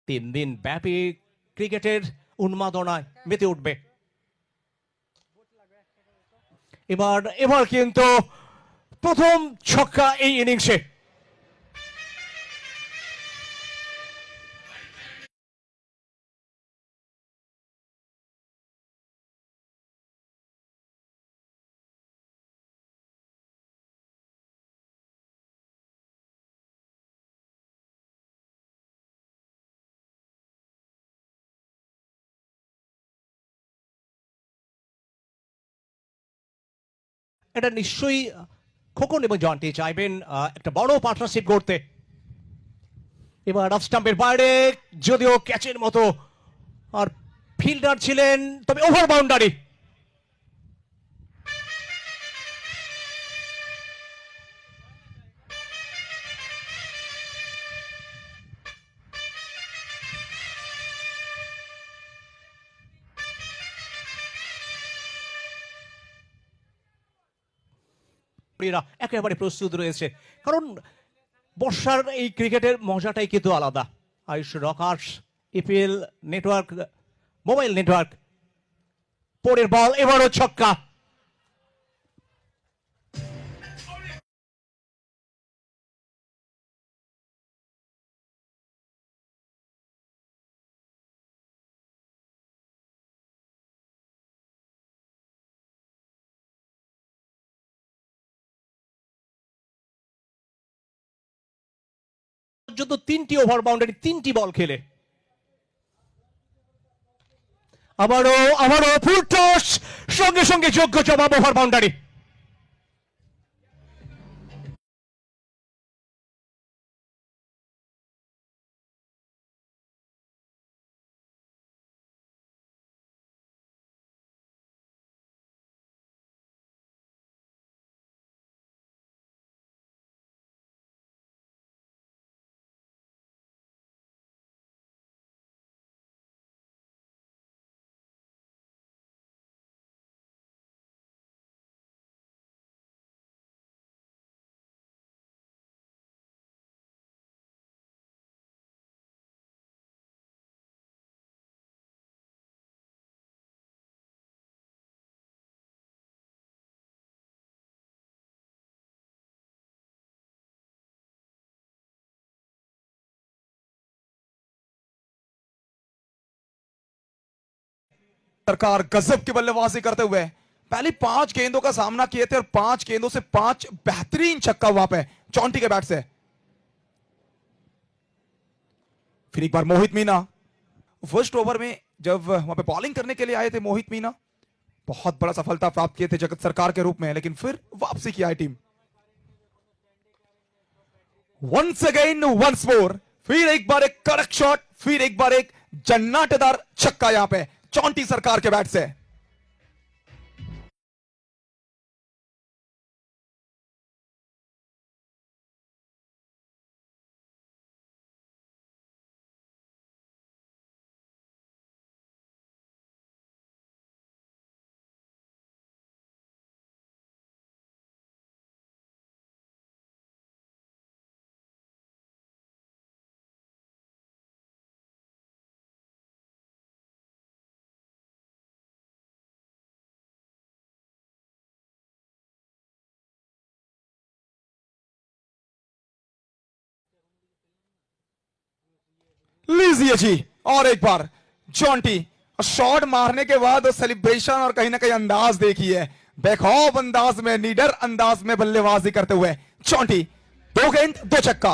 3 দিন ব্যাপী ক্রিকেটের উন্মাদনায় মেতে উঠবে। এবার কিন্তু প্রথম ছক্কা এই ইনিংসে। এটা নিশ্চয়ই খোকন এবং জন্টি চাইবেন একটা বড় পার্টনারশিপ করতে। এবার অফ স্টাম্পের বাইরে, যদিও ক্যাচের মতো, আর ফিল্ডার ছিলেন, তবে ওভার বাউন্ডারি। একেবারে প্রস্তুত রয়েছে, কারণ বর্ষার এই ক্রিকেটের মজাটাই কিন্তু আলাদা। Ayush Rockerz, EPL network, mobile network. পরের বল, এবারও ছক্কা। পর্যন্ত 3টি ওভার বাউন্ডারি, 3টি বল খেলে। আবারও ফুল টস, সঙ্গে সঙ্গে যোগ্য জবাব, ওভার বাউন্ডারি। सरकार गजब की बल्लेबाजी करते हुए पहली 5 गेंदों का सामना किए थे और 5 गेंदों से 5 बेहतरीन छक्का वहां पे चौंटी के बैट से। फिर एक बार मोहित मीना फर्स्ट ओवर में जब वहां पे बॉलिंग करने के लिए आए थे मोहित मीना, बहुत बड़ा सफलता प्राप्त किए थे जगत सरकार के रूप में, लेकिन फिर वापसी की आई team. Once again once more, फिर एक बार एक कड़क शॉट, फिर एक बार एक जन्नाटेदार छक्का यहां पे चौंटी सरकार के बैट से। लीजिए जी, और एक बार जॉन्टी शॉट मारने के बाद सेलिब्रेशन और कहीं ना कहीं अंदाज देखिए, बेखौफ अंदाज में, निडर अंदाज में बल्लेबाजी करते हुए जॉन्टी। 2 गेंद 2 छक्का।